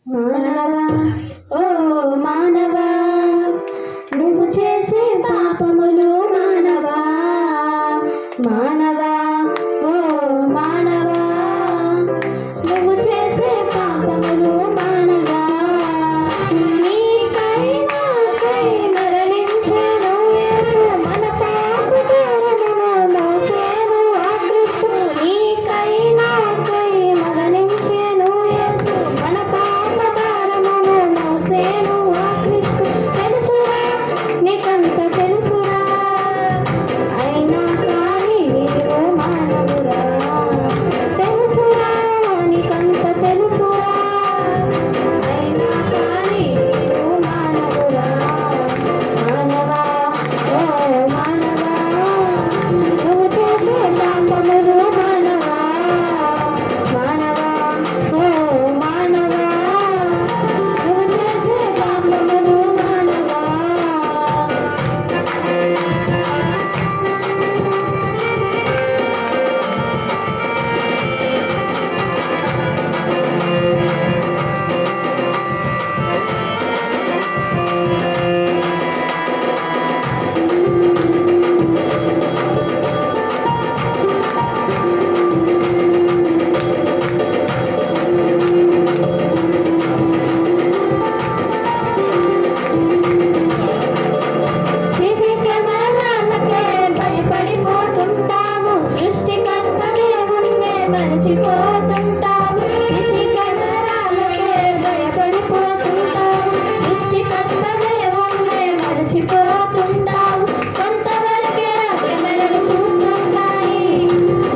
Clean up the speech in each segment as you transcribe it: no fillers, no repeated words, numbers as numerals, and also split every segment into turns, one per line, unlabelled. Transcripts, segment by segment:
మానవా ఓ మానవా నువ్వు చేసే పాపములు మానవా మానవా ఓ మానవా నువ్వు చేసే పాపములు మానవా నీకై నాకై మరణించెను యేసు మన పాప భారమును మోసెను ఆ క్రీస్తు నీకై నాకై మరణించెను యేసు మన పాప భారమును మోసెను ఆ క్రీస్తు తెలుసురా నీకంత తెలుసురా అయినా కానీ నీవు మానవురా తెలుసురా నీకంత తెలుసురా అయినా కానీ నీవు మానవురా మానవా ఓ మానవా నువ్వు చేసే పాపములు మానవా మానవా ఓ మానవా నువ్వు చేసే పాపములు మానవా సీసీ కెమెరాలకే భయపడిపోతుంటాము సృష్టికర్త దేవుణ్ణే మరచిపోతుంటాము సీసీ కెమెరాలకే భయపడిపోతుంటాము సృష్టికర్త దేవుణ్ణే మరచిపోతుంటాము కొంతవరకే ఆ కెమెరాలు చూస్తుంటాయి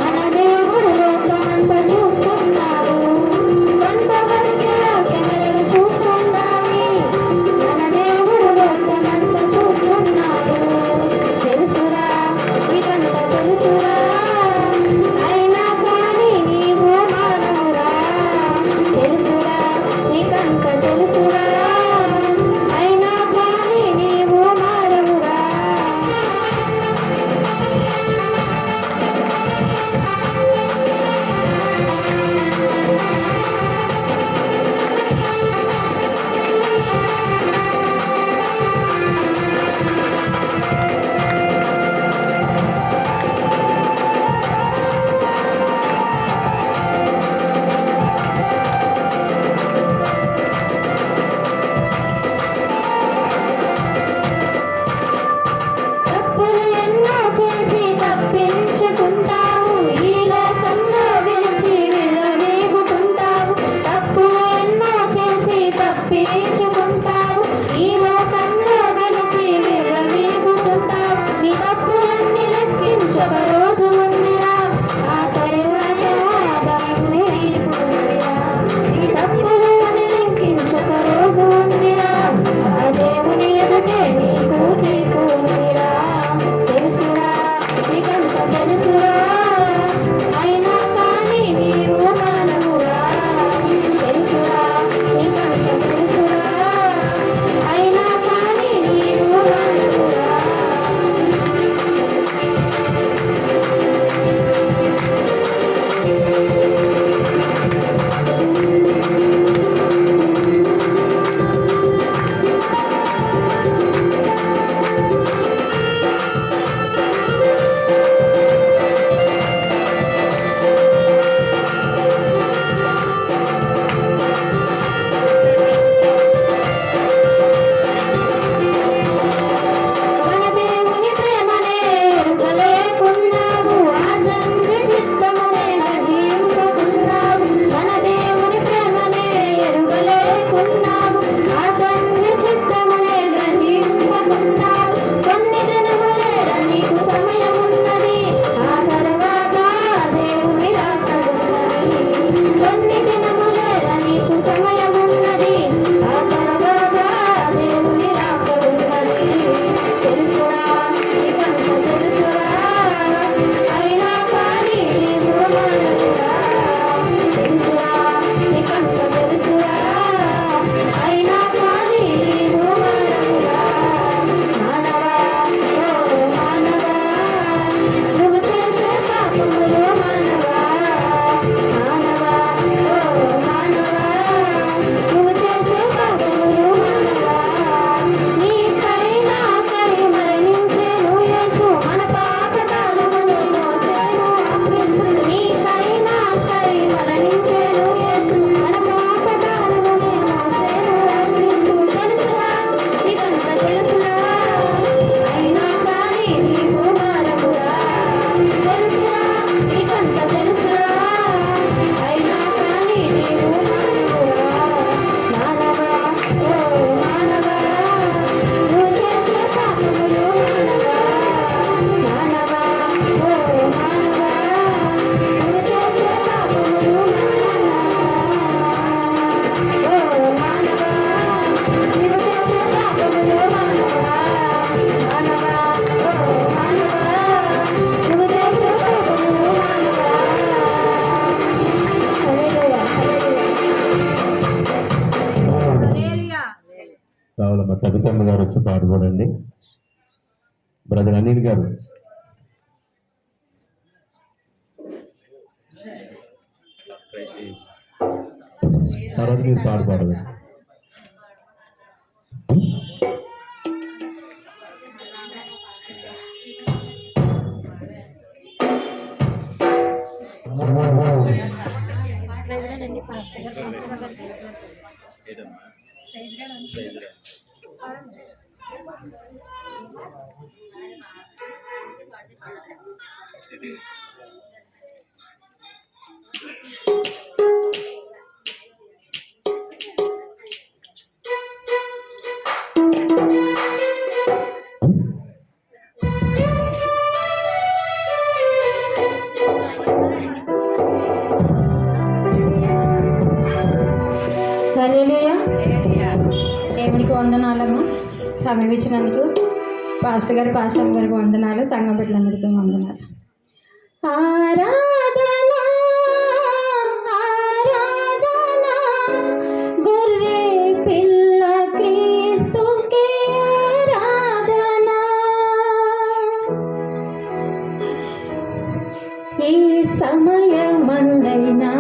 మన దేవుడు లోకమంతా చూస్తున్నాడు కొంతవరకే ఆ కెమెరాలు చూస్తున్నాయి మన దేవుడు లోకమంతా చూస్తున్నాడు తెలుసురా నీకంత తెలుసురా అయినా కానీ నీవు మానవురా తెలుసురా నీకంత తెలుసురా అయినా కానీ నీవు మానవురా తప్పులు ఎన్నో చేసి తప్పించుకుంటావు ఈ లోకంలో విడిచి విర్రవీగుతుంటావు తప్పులు ఎన్నో చేసి తప్పించుకుంటావు ఈ లోకంలో విడిచి విర్రవీగుతుంటావు నీ తప్పులన్నీ లెక్కించవ రోజు ఉందిరా ఆ తరువాత దాన్ని తీర్పు ఉందిరా నీ తప్పులని లెక్కించక రోజు ఉందిరా ఆ దేవుని ఎదుటే నీకు తీర్పు ఉందిరా తెలుసురా నీకంత తెలుసురా అయినా కానీ నీవు మానవురా తెలుసురా నీకంత తెలుసురా
కావాలి మా కవితమ్మ గారు వచ్చి పాడుకోనండి. బ్రదర్ అనిల్ గారు తర్వాత మీరు పాడదు.
హల్లెలూయా. దేవునికి వందనాలమ్మా. సమయం ఇచ్చినందుకు పాస్టర్ గారికి వందనాలు, సంఘం బిడ్డలందరికీ వందనాలు. ఆరాధన ఆరాధన గొర్రె పిల్ల క్రీస్తుకే ఆరాధన. ఈ సమయమందైనా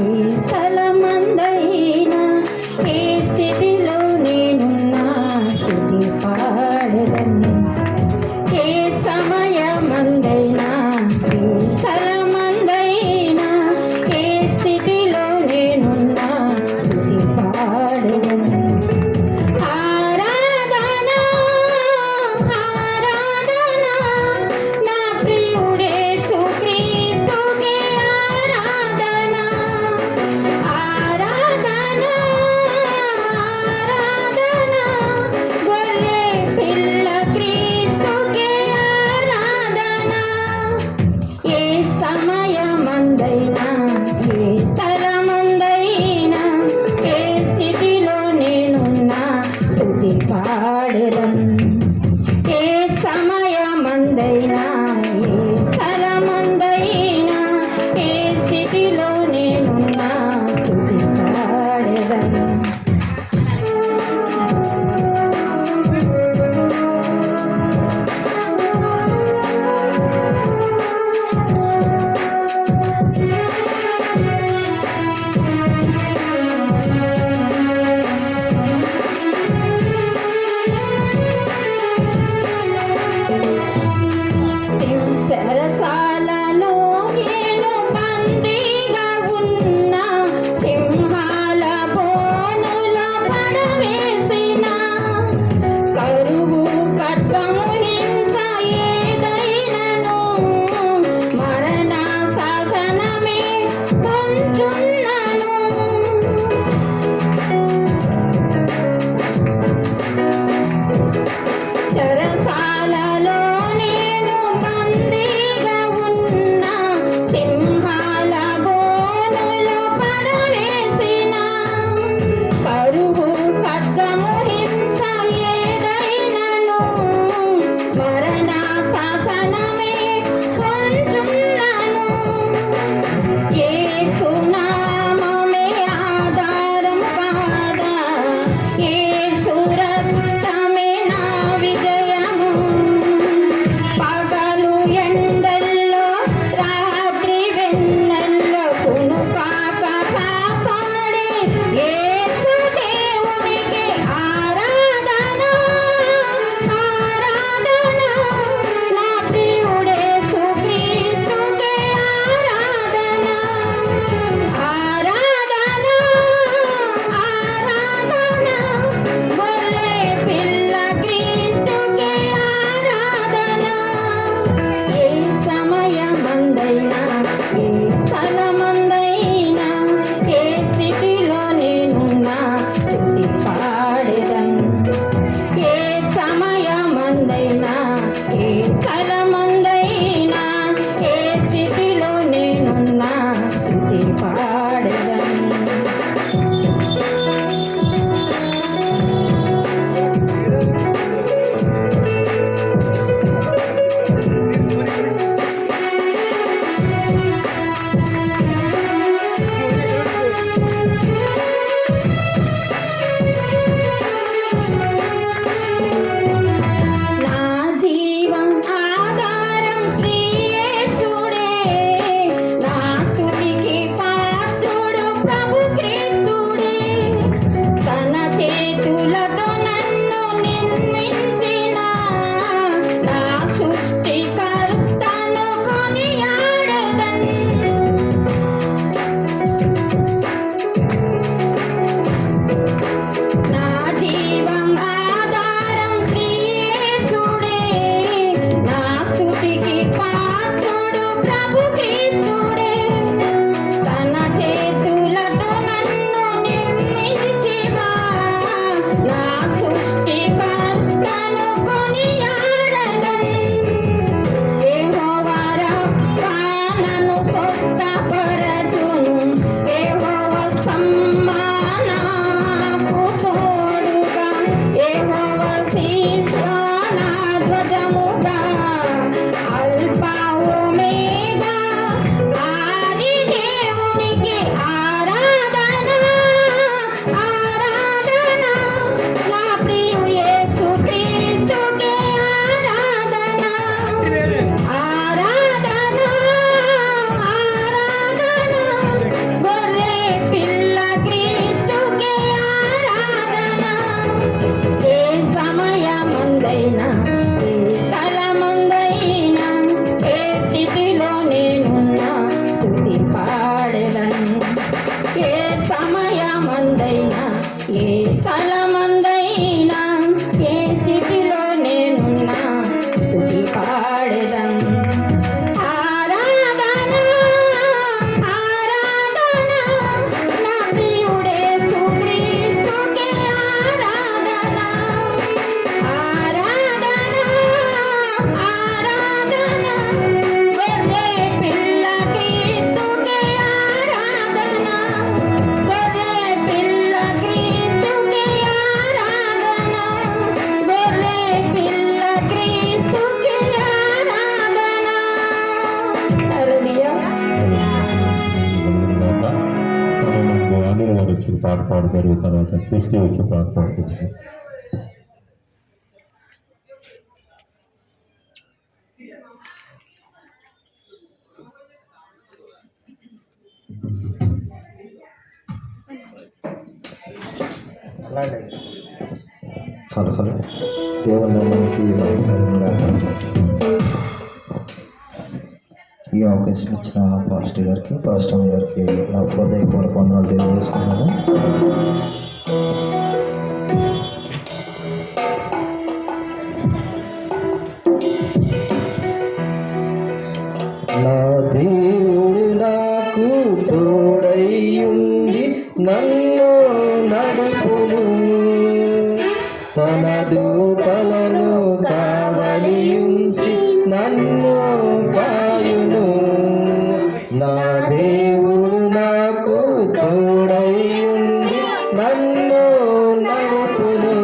ఈ స్థలమందైనా ఈ స్థితిలో నేనున్నా స్తుతి పాడెదను. ఏ సమయమందైనా ఈ స్థలమందైనా
పాడుతారు. తర్వాత క్రిస్టి వచ్చి పాట పాడుతుంది.
హలో హలో దేవుని మనకి ఈ అవకాశం ఇచ్చిన పాస్టర్ గారికి నా హృదయపూర్వక వందనాలు తెలియజేసుకున్నాను. నా దేవుడు నాకు తోడైయుండి నన్ను నడుపును, తన దూతలను కావలించి నన్ను కాయును. నా దేవుడు నాకు తోడైయుండి నన్ను నడుపును,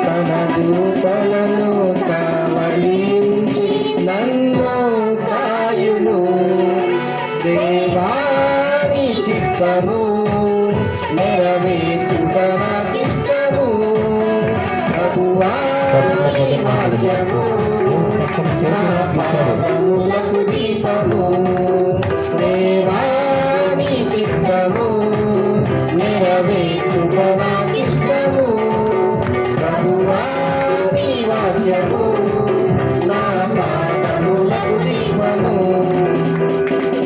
తన దూతలను కావలించి నన్ను కాయును. దేవాని చిత్తము నెరవేర్చుట నాకిష్టము, ప్రభువాని వాక్యము నా పాదములకు దీపము. దేవాని చిత్తము నెరవేర్చుట నాకిష్టము, ప్రభువాని వాక్యము నా పాదములకు దీపము.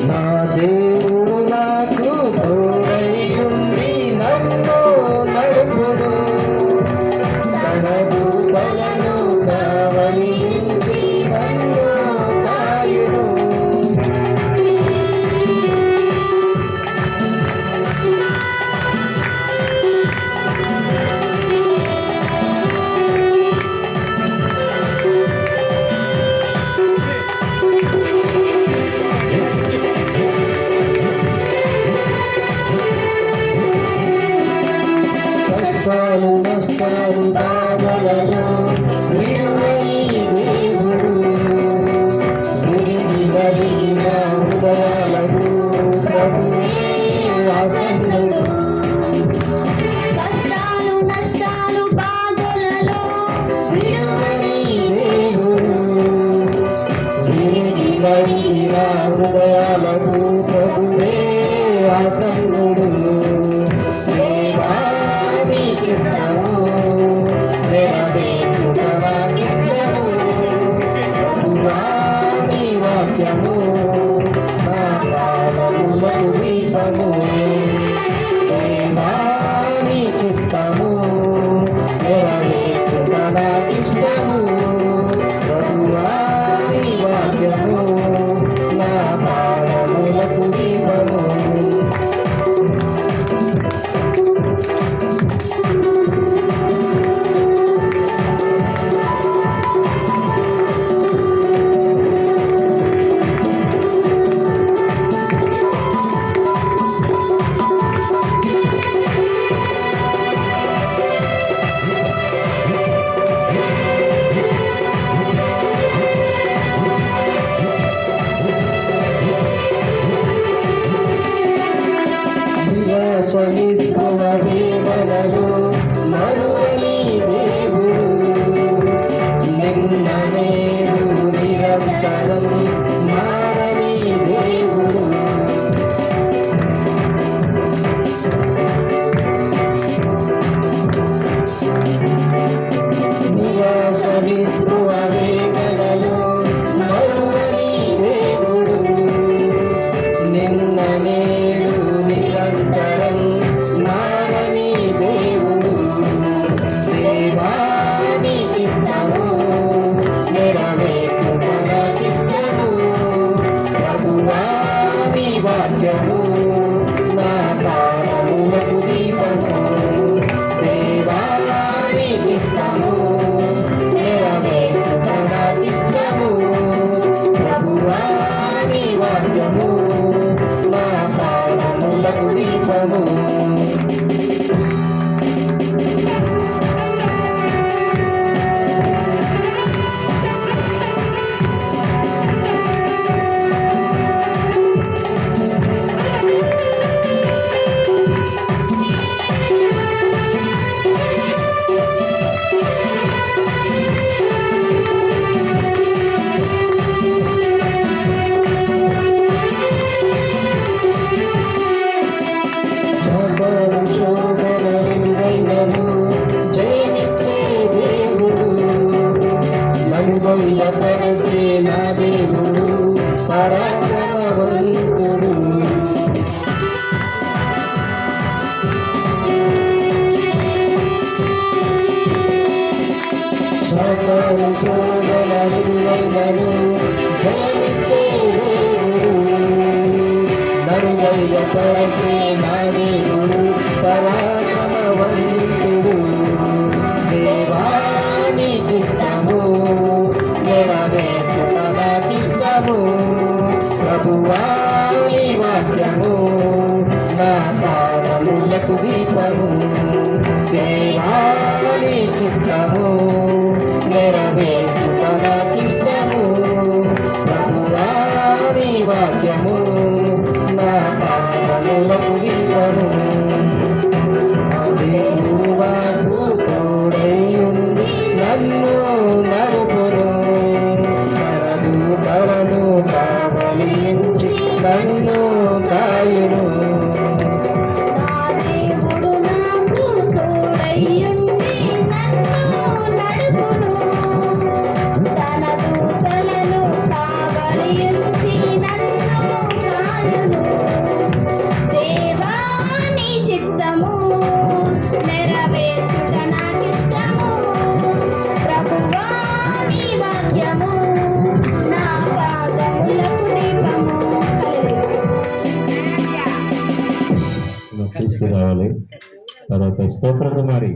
నా దేవుడు నాకు తోడైయుండి నన్ను నడుపును, తన దూతలను కావలించి నన్ను కాయును. కష్టాలు నష్టాలు బాధలలో విడువని దేవుడు, విరిగి నలిగిన హృదయాలకు ప్రభువే ఆసన్నుడు.
కష్టాలు నష్టాలు బాధలలో
విడువని దేవుడు, విరిగి నలిగిన హృదయాలకు ప్రభువే ఆసన్నుడు. దేవాని చిత్తము నెరవేర్చుట నాకిష్టము, ప్రభువాని వాక్యము నా పాదములకు దీపము. దేవాని చిత్తము నెరవేర్చుట నాకిష్టము, ప్రభువాని వాక్యము నా పాదములకు దీపము. నరుగొయ్య సరసే నా దేవుడు పరాక్రమవంతుడు. శ్వాసలు శోధనలు వైనను జయమిచ్చే దేవుడు. నరుగొయ్య సరసే నా దేవుడు పరాక్రమవంతుడు. దేవాని చిత్తము నెరవేర్చుట నాకిష్టము. ప్రభువాని వాక్యము నా పాదములకు దీపము. దేవాని చిత్తము నెరవేర్చుట నాకిష్టము. ప్రభువాని వాక్యము నా పాదములకు దీపము. దేవుడు తోడైయుండి నన్ను నడుపును. తరను కావలించి నన్ను కాయును.
నా దేవుడు నాకు తోడైయుండి నన్ను నడుపును. తన దూతలను కావలించి నన్ను కాయును. దేవా నీ చిత్తము నెరవేర్చుట నాకిష్టము. ప్రభువా నీ వాక్యము నా పాదములకు దీపము. హల్లెలూయా.
తీసుకురావాలి. తర్వాత స్తోత్ర కుమారి